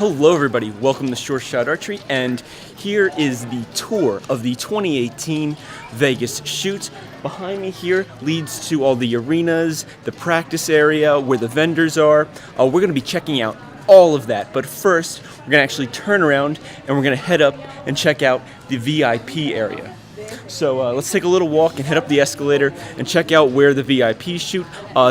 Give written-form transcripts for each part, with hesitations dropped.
Hello everybody, welcome to Short Shot Archery, and here is the tour of the 2018 Vegas shoot. Behind me here leads to all the arenas, the practice area, where the vendors are. We're going to be checking out all of that, but first we're going to actually turn around and we're going to head up and check out the VIP area. So let's take a little walk and head up the escalator and check out where the VIPs shoot.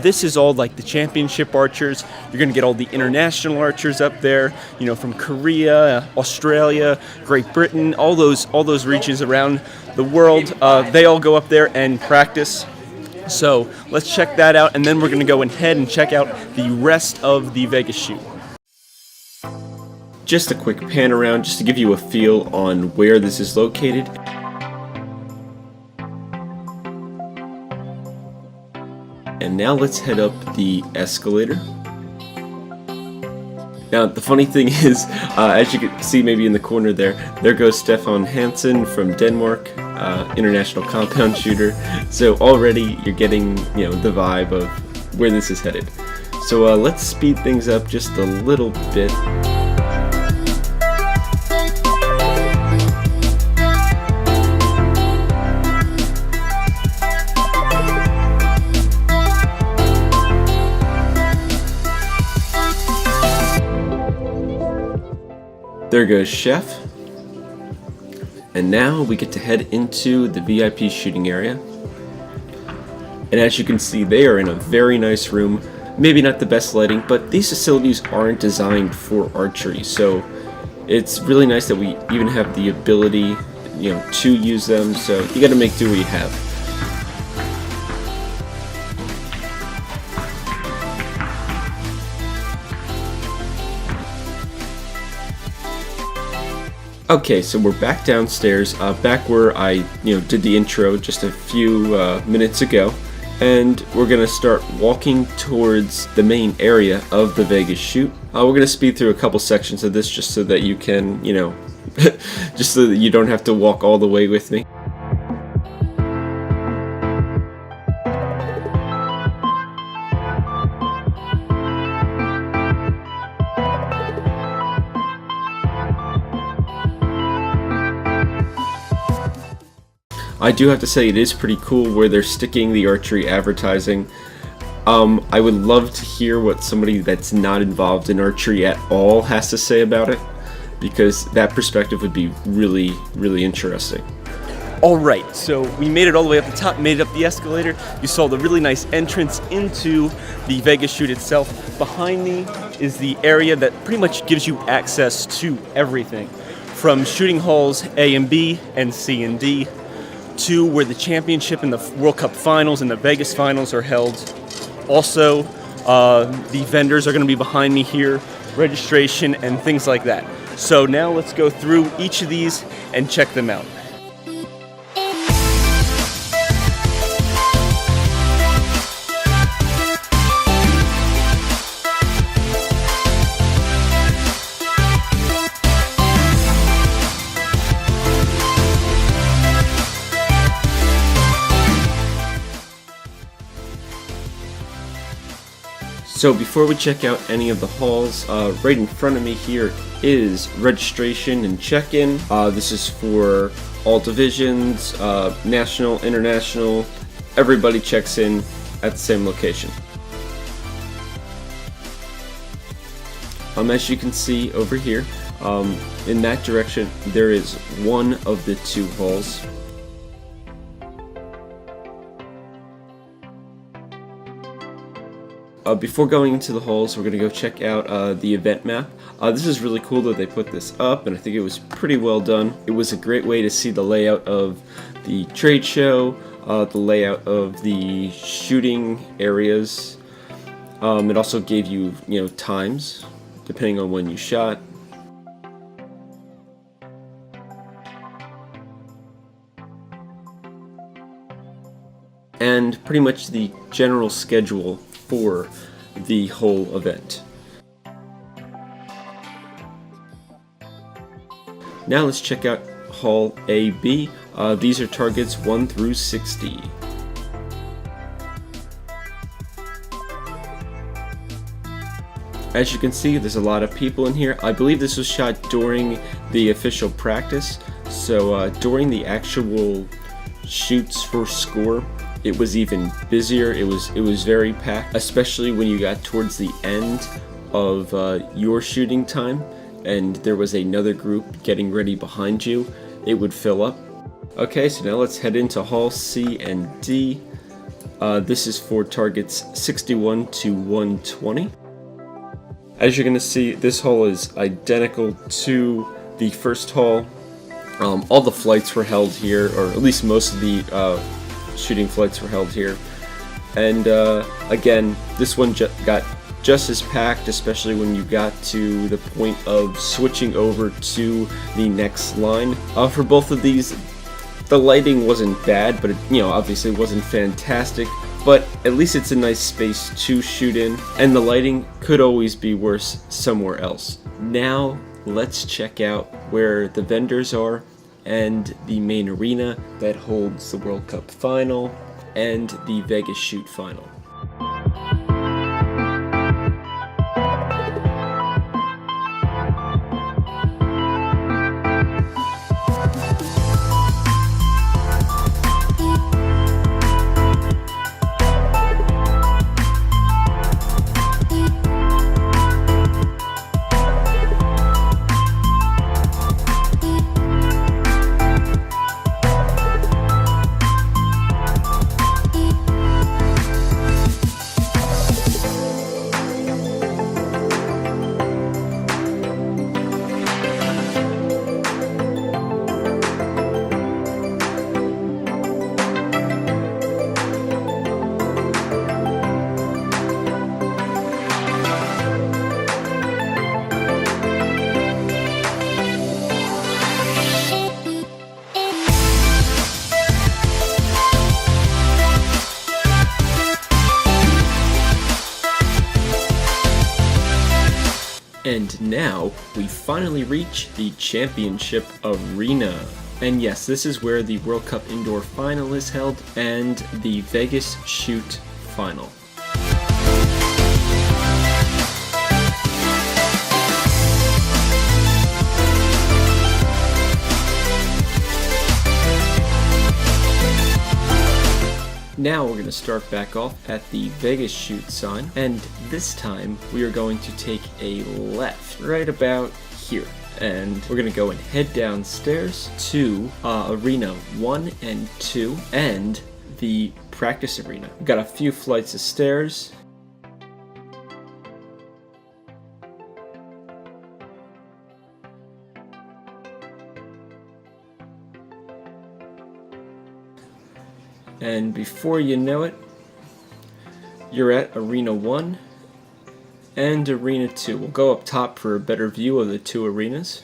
This is all like the championship archers. You're going to get all the international archers up there, you know, from Korea, Australia, Great Britain, all those regions around the world. They all go up there and practice. So let's check that out, and then we're going to go ahead and check out the rest of the Vegas shoot. Just a quick pan around just to give you a feel on where this is located. And now let's head up the escalator. Now the funny thing is, as you can see maybe in the corner there goes Stefan Hansen from Denmark, international compound shooter. So already you're getting, the vibe of where this is headed. So let's speed things up just a little bit. There goes Chef. And now we get to head into the VIP shooting area. And as you can see, they are in a very nice room. Maybe not the best lighting, but these facilities aren't designed for archery. So it's really nice that we even have the ability, to use them. So you got to make do what you have. Okay, so we're back downstairs, back where I, did the intro just a few minutes ago, and we're gonna start walking towards the main area of the Vegas shoot. We're gonna speed through a couple sections of this just so that you can, just so that you don't have to walk all the way with me. I do have to say it is pretty cool where they're sticking the archery advertising. I would love to hear what somebody that's not involved in archery at all has to say about it, because that perspective would be really, really interesting. Alright, so we made it all the way up the top, made it up the escalator. You saw the really nice entrance into the Vegas shoot itself. Behind me is the area that pretty much gives you access to everything, from shooting halls A and B and C and D, to where the championship and the World Cup finals and the Vegas finals are held. Also, the vendors are going to be behind me here, registration and things like that. So now let's go through each of these and check them out. So before we check out any of the halls, right in front of me here is registration and check-in. This is for all divisions, national, international. Everybody checks in at the same location. As you can see over here, in that direction, there is one of the two halls. Before going into the halls, we're going to go check out the event map. This is really cool that they put this up, and I think it was pretty well done. It was a great way to see the layout of the trade show, the layout of the shooting areas. It also gave you, times, depending on when you shot. And pretty much the general schedule for the whole event. Now let's check out Hall A-B. These are targets 1 through 60. As you can see, there's a lot of people in here. I believe this was shot during the official practice, so during the actual shoots for score, it was even busier. It was very packed, especially when you got towards the end of your shooting time and there was another group getting ready behind you. It would fill up. Okay, so now let's head into Hall C and D. This is for targets 61 to 120. As you're going to see, this hall is identical to the first hall. All the flights were held here, or at least most of the shooting flights were held here. And again, this one got just as packed, especially when you got to the point of switching over to the next line. For both of these, the lighting wasn't bad, but it, obviously wasn't fantastic. But at least it's a nice space to shoot in, and the lighting could always be worse somewhere else. Now let's check out where the vendors are and the main arena that holds the World Cup final and the Vegas shoot final. And now we finally reach the championship arena. And yes, this is where the World Cup indoor final is held and the Vegas shoot final. Now we're going to start back off at the Vegas shoot sign, and this time we are going to take a left right about here, and we're going to go and head downstairs to arena 1 and 2 and the practice arena. We've got a few flights of stairs. And before you know it, you're at Arena 1 and Arena 2. We'll go up top for a better view of the two arenas.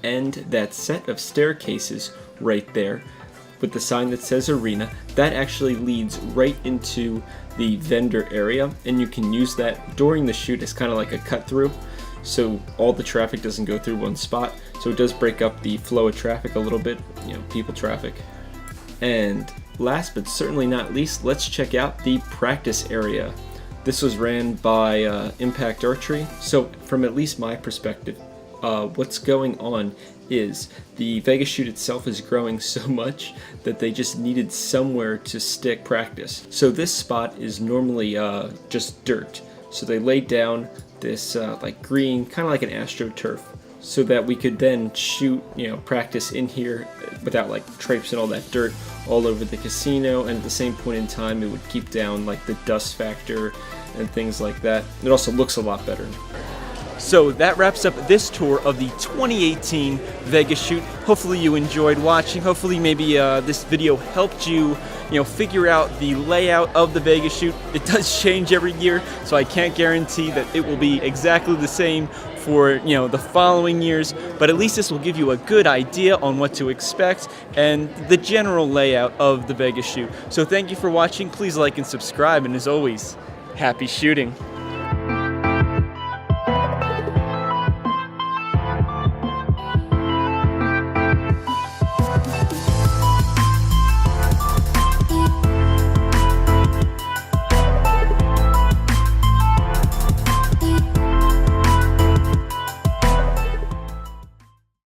And that set of staircases right there with the sign that says arena, that actually leads right into the vendor area, and you can use that during the shoot as kind of like a cut through, so all the traffic doesn't go through one spot. So it does break up the flow of traffic a little bit, people traffic. And last but certainly not least, let's check out the practice area. This was ran by Impact Archery. So from at least my perspective, what's going on is the Vegas shoot itself is growing so much that they just needed somewhere to stick practice. So this spot is normally just dirt. So they laid down this like green, kind of like an AstroTurf, so that we could then shoot, practice in here without like traipsing all that dirt all over the casino. And at the same point in time, it would keep down like the dust factor and things like that. It also looks a lot better. So that wraps up this tour of the 2018 Vegas shoot. Hopefully you enjoyed watching. Hopefully maybe this video helped you, figure out the layout of the Vegas shoot. It does change every year, so I can't guarantee that it will be exactly the same for the following years, but at least this will give you a good idea on what to expect and the general layout of the Vegas shoot. So thank you for watching. Please like and subscribe, and as always, happy shooting.